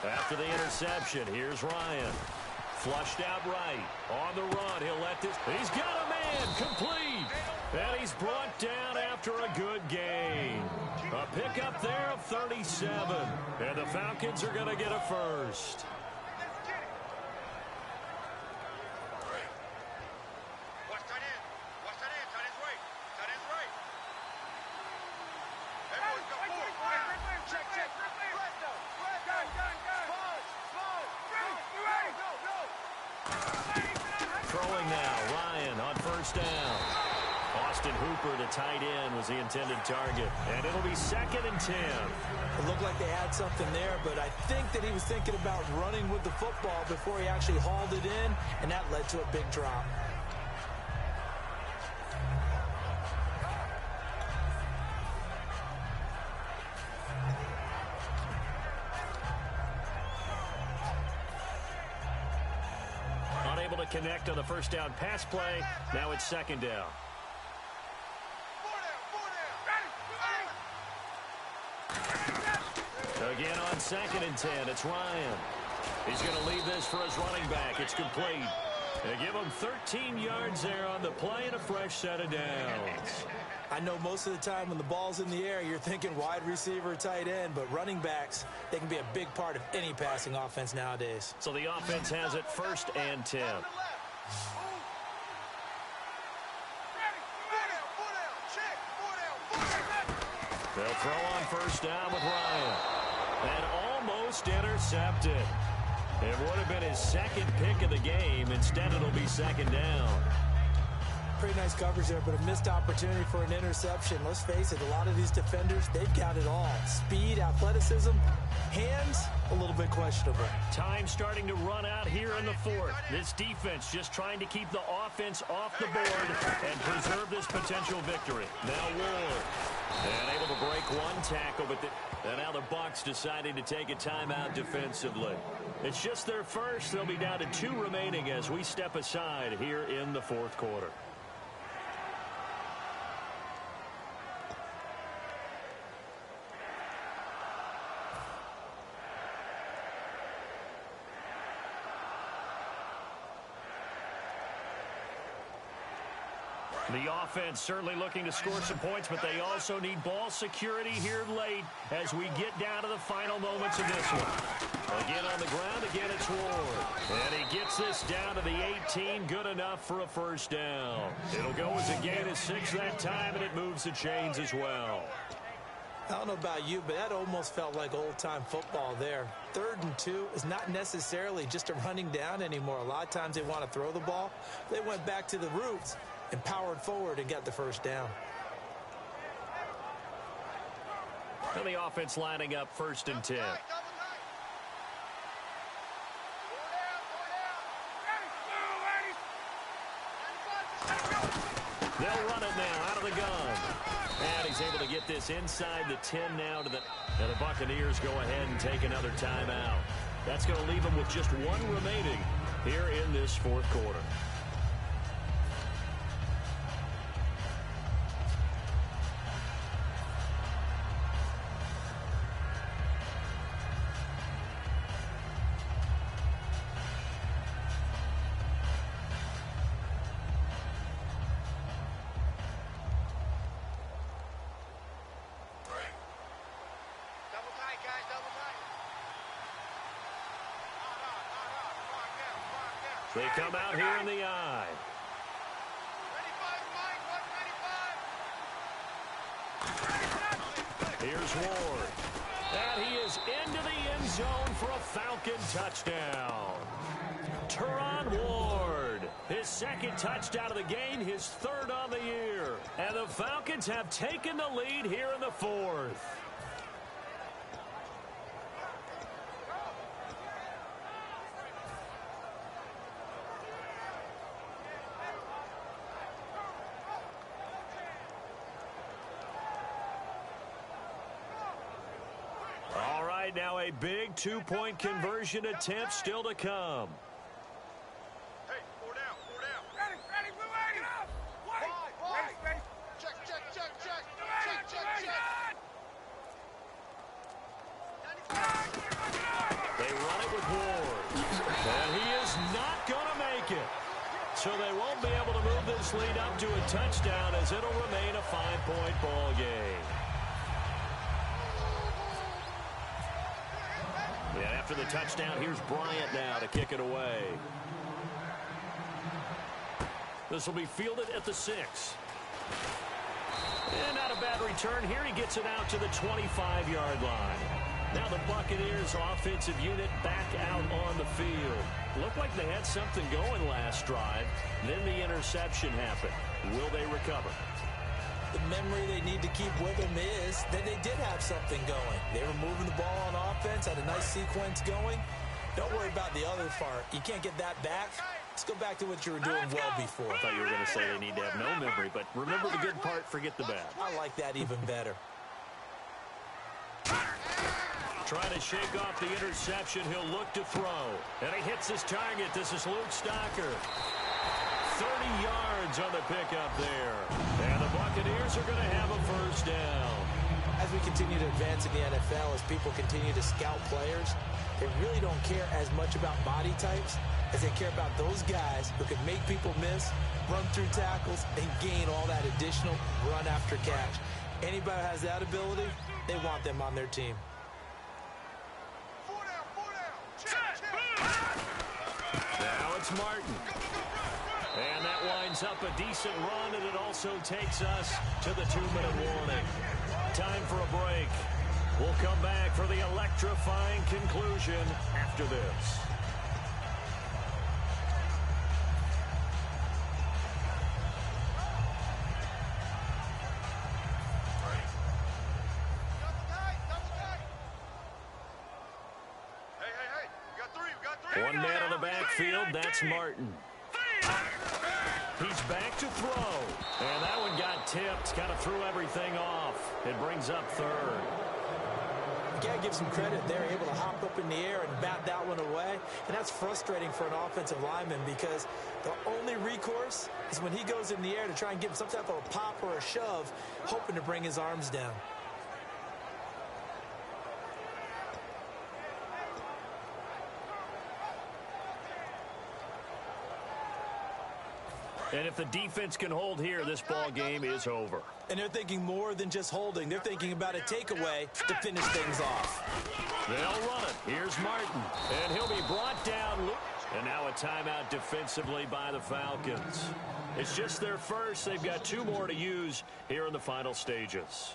After the interception, here's Ryan. Flushed out right. On the run, he'll let this. He's got a man. Complete. And he's brought down after a good gain. A pickup there of 37. And the Falcons are going to get a 1st. Watch tight end. Tight end's right. Everyone's got 4. Check. Throwing now, Ryan on 1st down. Austin Hooper, the tight end, was the intended target. And it'll be 2nd and 10. It looked like they had something there, but I think that he was thinking about running with the football before he actually hauled it in, and that led to a big drop. Unable to connect on the 1st down pass play. Now it's 2nd down. Again on 2nd and 10, it's Ryan. He's going to leave this for his running back. It's complete. They give him 13 yards there on the play and a fresh set of downs. I know most of the time when the ball's in the air, you're thinking wide receiver, tight end, but running backs, they can be a big part of any passing offense nowadays. So the offense has it 1st and 10. They'll throw on 1st down with Ryan. And almost intercepted. It would have been his 2nd pick of the game. Instead, it'll be 2nd down. Pretty nice coverage there, but a missed opportunity for an interception. Let's face it, a lot of these defenders, they've got it all. Speed, athleticism, hands, a little bit questionable. Time starting to run out here in the 4th. This defense just trying to keep the offense off the board and preserve this potential victory. Now Ward. And able to break one tackle, but and now the Bucs deciding to take a timeout defensively. It's just their 1st. They'll be down to 2 remaining as we step aside here in the 4th quarter. The offense certainly looking to score some points, but they also need ball security here late as we get down to the final moments of this one. Again on the ground, again it's Ward. And he gets this down to the 18, good enough for a first down. It'll go as a gain of 6 that time, and it moves the chains as well. I don't know about you, but that almost felt like old-time football there. 3rd and 2 is not necessarily just a running down anymore. A lot of times they want to throw the ball. They went back to the roots and powered forward and got the first down. And the offense lining up 1st and 10. They'll run it now out of the gun. And he's able to get this inside the 10 now to the Buccaneers go ahead and take another timeout. That's going to leave them with just 1 remaining here in this 4th quarter. They come out here in the eye. Here's Ward. And he is into the end zone for a Falcon touchdown. Teron Ward, his 2nd touchdown of the game, his 3rd on the year. And the Falcons have taken the lead here in the 4th. Now a big 2-point conversion attempt still to come. Hey, 4 down, 4 down. Ready, ready, blue 80. Wide. Check. They run it with Ward. And he is not going to make it. So they won't be able to move this lead up to a touchdown as it'll remain a 5-point ball game. And after the touchdown, here's Bryant now to kick it away. This will be fielded at the 6. And not a bad return here. He gets it out to the 25-yard line. Now the Buccaneers offensive unit back out on the field. Looked like they had something going last drive. Then the interception happened. Will they recover? The memory they need to keep with them is that they did have something going. They were moving the ball on offense, had a nice sequence going. Don't worry about the other part. You can't get that back. Let's go back to what you were doing well before. I thought you were going to say they need to have no memory, but remember the good part, forget the bad. I like that even better. Trying to shake off the interception. He'll look to throw. And he hits his target. This is Luke Stocker. 30 yards on the pickup there. And the Buccaneers are going to have a first down. As we continue to advance in the NFL, as people continue to scout players, they really don't care as much about body types as they care about those guys who can make people miss, run through tackles, and gain all that additional run after catch. Anybody who has that ability, they want them on their team. 4 down. Now it's Martin. And that winds up a decent run, and it also takes us to the 2-minute warning. Time for a break. We'll come back for the electrifying conclusion after this. Hey. We got three. One man on the backfield, that's Martin. He's back to throw. And that one got tipped, kind of threw everything off. It brings up 3rd. You got to give some credit. They're able to hop up in the air and bat that one away. And that's frustrating for an offensive lineman because the only recourse is when he goes in the air to try and give him some type of a pop or a shove, hoping to bring his arms down. And if the defense can hold here, this ball game is over. And they're thinking more than just holding. They're thinking about a takeaway to finish things off. They'll run it. Here's Martin. And he'll be brought down. And now a timeout defensively by the Falcons. It's just their first. They've got 2 more to use here in the final stages.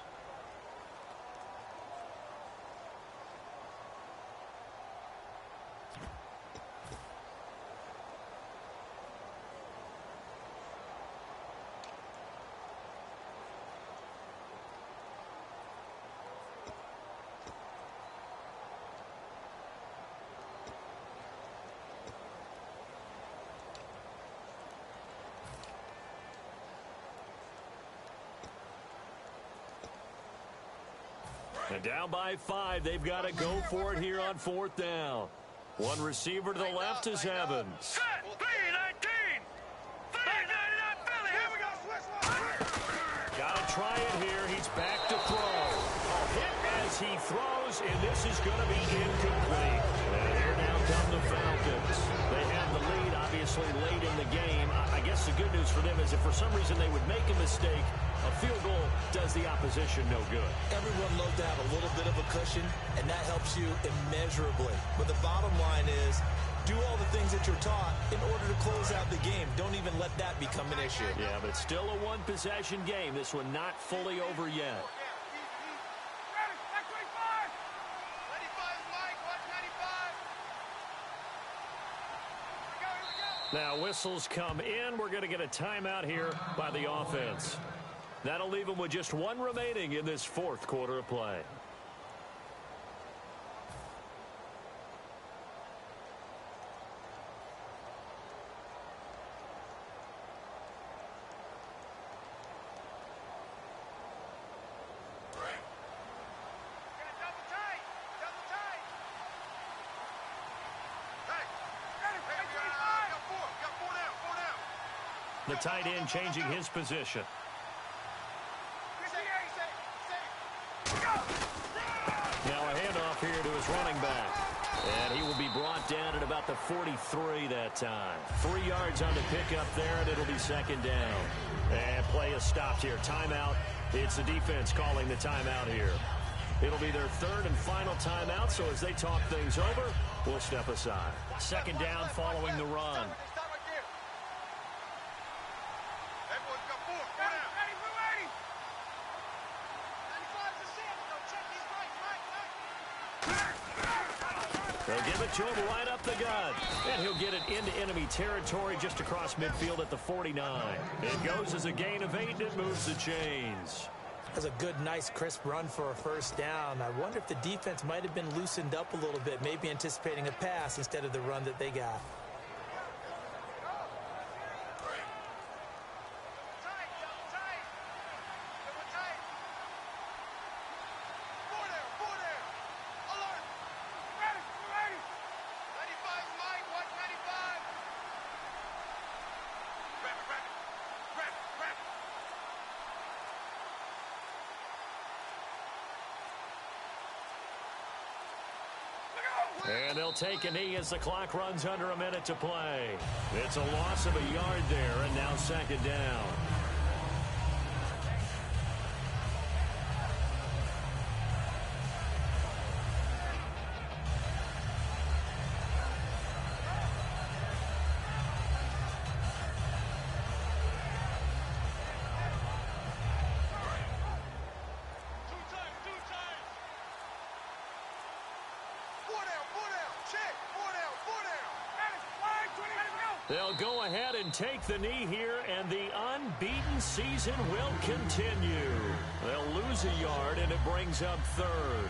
And down by 5, they've got to go for it here on 4th down. One receiver to the left is Evans. Set. 319. 399 Philly. Here we go. Got to try it here. He's back to throw. A hit as he throws, and this is going to be incomplete. And here now come the Falcons. They have the lead, obviously, late in the game. I guess the good news for them is if for some reason they would make a mistake, a field goal does the opposition no good. Everyone loved to have a little bit of a cushion, and that helps you immeasurably. But the bottom line is, do all the things that you're taught in order to close out the game. Don't even let that become an issue. Yeah, but still a one-possession game. This one not fully over yet. Now whistles come in. We're going to get a timeout here by the offense. That'll leave them with just 1 remaining in this 4th quarter of play. The tight end changing his position. Now a handoff here to his running back. And he will be brought down at about the 43 that time. 3 yards on the pickup there, and it'll be 2nd down. And play is stopped here. Timeout. It's the defense calling the timeout here. It'll be their 3rd and final timeout, so as they talk things over, we'll step aside. 2nd down following the run. They'll give it to him right up the gut. And he'll get it into enemy territory just across midfield at the 49. It goes as a gain of 8, and it moves the chains. That's a good, nice, crisp run for a 1st down. I wonder if the defense might have been loosened up a little bit, maybe anticipating a pass instead of the run that they got. And they'll take a knee as the clock runs under a minute to play. It's a loss of a yard there, and now 2nd down. They'll go ahead and take the knee here, and the unbeaten season will continue. They'll lose a yard, and it brings up 3rd.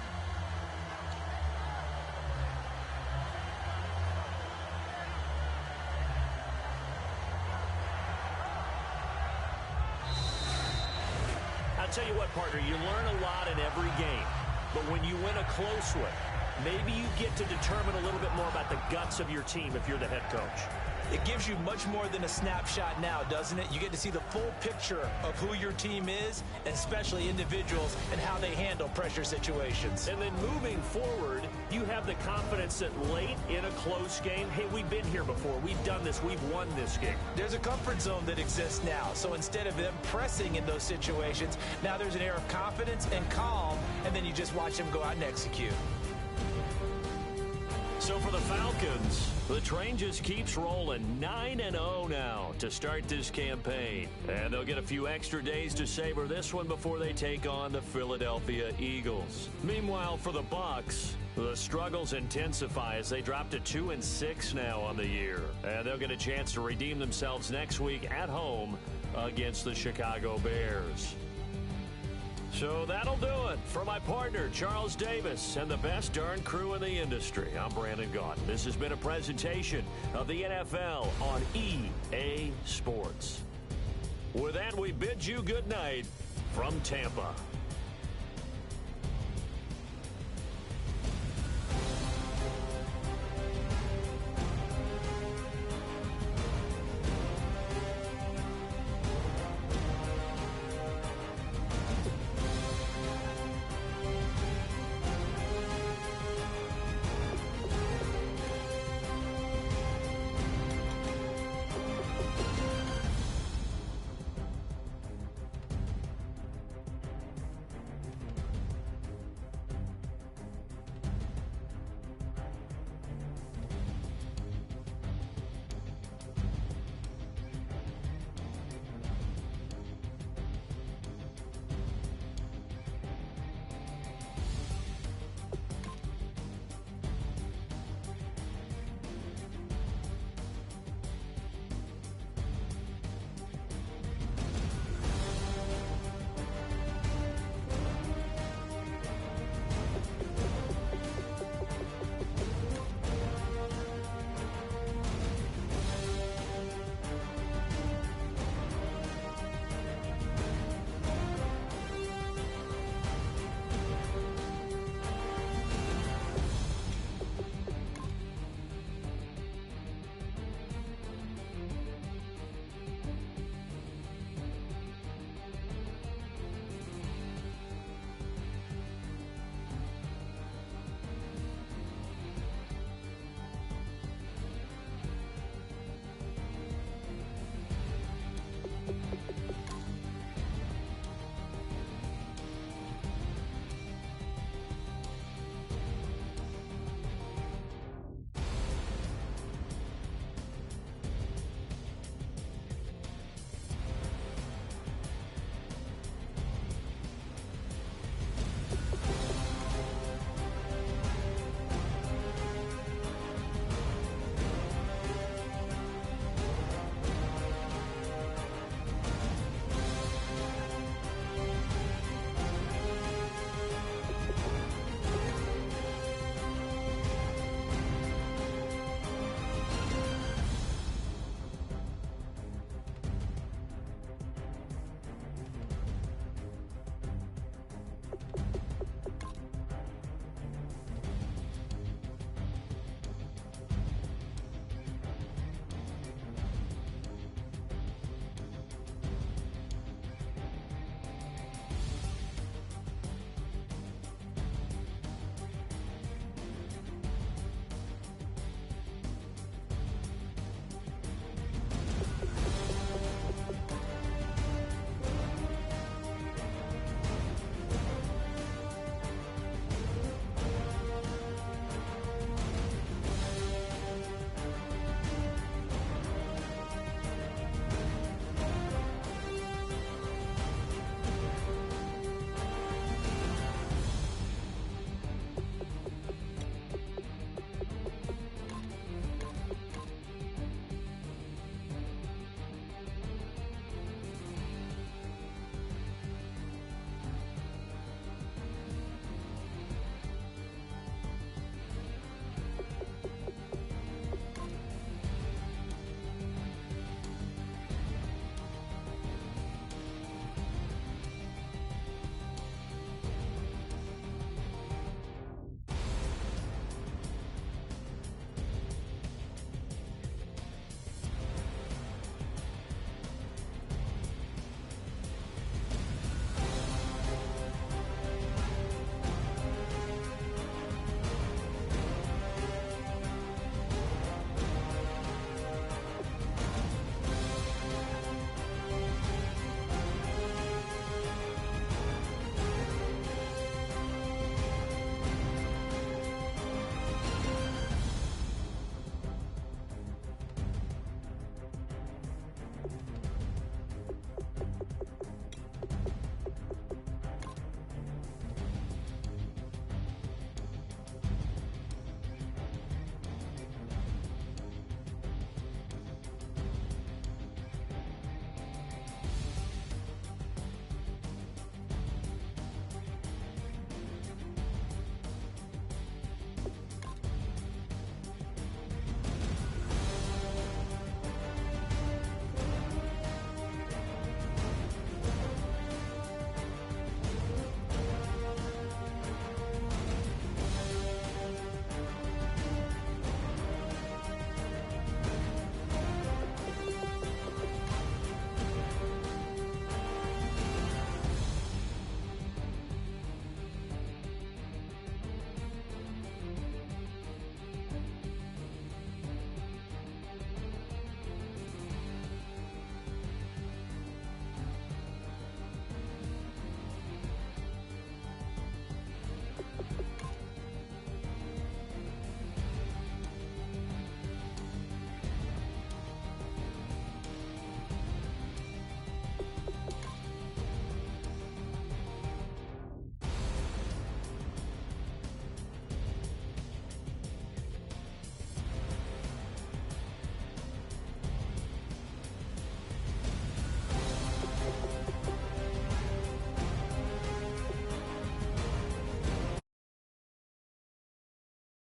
I'll tell you what, partner, you learn a lot in every game. But when you win a close one, maybe you get to determine a little bit more about the guts of your team if you're the head coach. It gives you much more than a snapshot now, doesn't it? You get to see the full picture of who your team is, and especially individuals and how they handle pressure situations. And then moving forward, you have the confidence that late in a close game, hey, we've been here before. We've done this. We've won this game. There's a comfort zone that exists now. So instead of them pressing in those situations, now there's an air of confidence and calm, and then you just watch them go out and execute. So for the Falcons, the train just keeps rolling 9-0 now to start this campaign. And they'll get a few extra days to savor this one before they take on the Philadelphia Eagles. Meanwhile, for the Bucs, the struggles intensify as they drop to 2-6 now on the year. And they'll get a chance to redeem themselves next week at home against the Chicago Bears. So that'll do it for my partner, Charles Davis, and the best darn crew in the industry. I'm Brandon Gaudin. This has been a presentation of the NFL on EA Sports. With that, we bid you good night from Tampa.